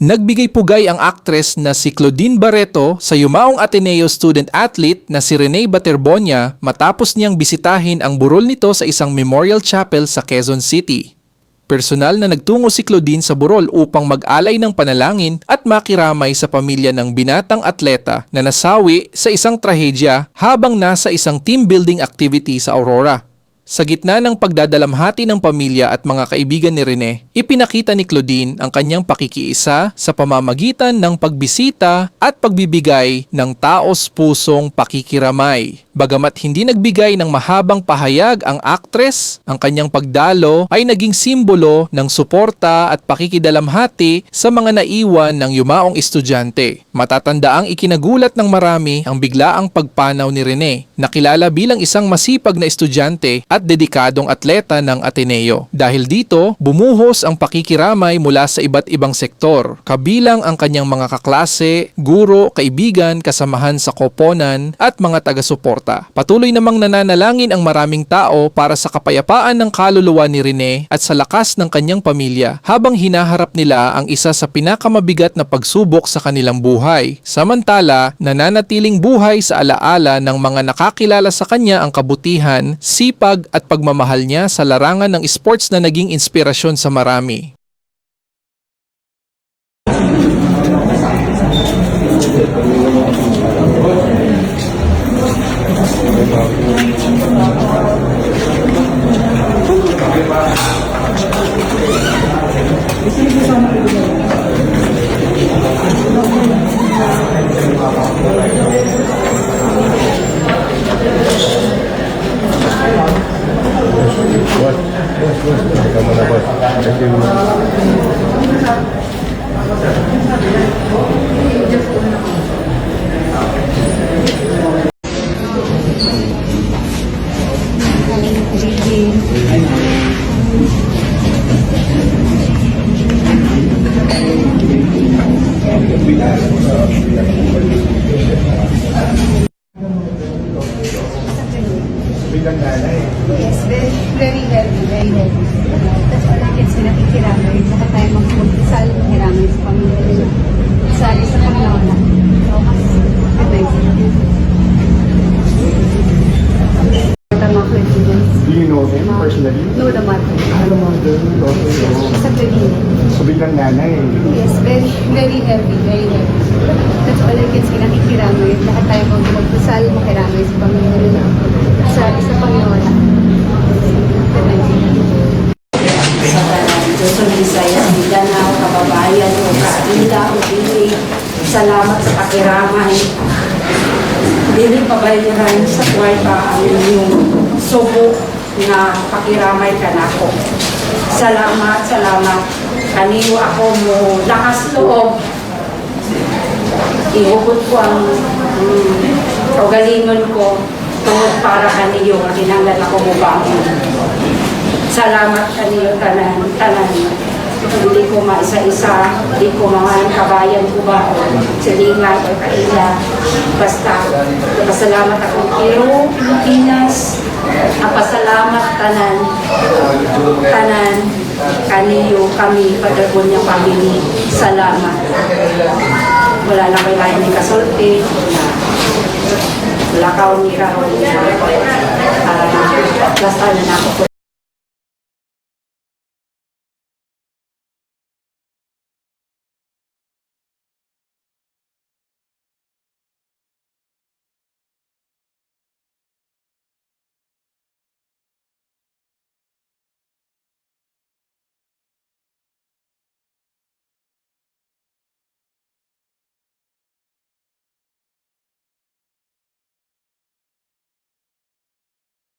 Nagbigay pugay ang aktres na si Claudine Barreto sa yumaong Ateneo student athlete na si Rene Baterbonia matapos niyang bisitahin ang burol nito sa isang memorial chapel sa Quezon City. Personal na nagtungo si Claudine sa burol upang mag-alay ng panalangin at makiramay sa pamilya ng binatang atleta na nasawi sa isang trahedya habang nasa isang team building activity sa Aurora. Sa gitna ng pagdadalamhati ng pamilya at mga kaibigan ni Rene, ipinakita ni Claudine ang kanyang pakikiisa sa pamamagitan ng pagbisita at pagbibigay ng taos-pusong pakikiramay. Bagamat hindi nagbigay ng mahabang pahayag ang aktres, ang kanyang pagdalo ay naging simbolo ng suporta at pakikidalamhati sa mga naiwan ng yumaong estudyante. Matatandaang ikinagulat ng marami ang biglaang pagpanaw ni Rene, na kilala bilang isang masipag na estudyante at dedikadong atleta ng Ateneo. Dahil dito, bumuhos ang pakikiramay mula sa iba't ibang sektor, kabilang ang kanyang mga kaklase, guro, kaibigan, kasamahan sa koponan at mga taga-suporta. Patuloy namang nananalangin ang maraming tao para sa kapayapaan ng kaluluwa ni Rene at sa lakas ng kanyang pamilya habang hinaharap nila ang isa sa pinakamabigat na pagsubok sa kanilang buhay. Samantala, nananatiling buhay sa alaala ng mga nakakilala sa kanya ang kabutihan, sipag at pagmamahal niya sa larangan ng sports na naging inspirasyon sa marami. Yes, very healthy, very healthy. That's all I can say, nakikiramay. Saka tayo magpagkasal, makiramay sa pamilya nila. Sali sa Panginoon na. So, good night. Tama ko yung Do you know him personally? No, the mother. Ano mo doon? She's a baby. So biglang nanay. Yes, very healthy, very healthy. That's all I can say, nakikiramay. Lahat tayo magpagkasal, makiramay sa pamilya nila. Sali sa Panginoon na. Good night. Luzon, Visayas, Mindanao, kababayan o kaila o dili. Salamat sa pakiramay. Dili pabayran sa kwarta ang inyong subo na pakiramay ka na ako. Salamat, salamat. Kaniyo ako mo lakas loob. Ihubot ko ang kaugalingon ko tungod para kaniyo ang kinanglan ako mo bangon. Salamat kaniyo tanan. Hindi ko maisa-isa, hindi ko mga kabayan ko ba o silingan o kaila. Basta, napasalamat akong Kiro, Pilipinas. Napasalamat tanan, kaniyo, kami, padagon niya pamili. Salamat. Wala na kailangan ni kasulti. Wala ka ni karon. Basta na ako.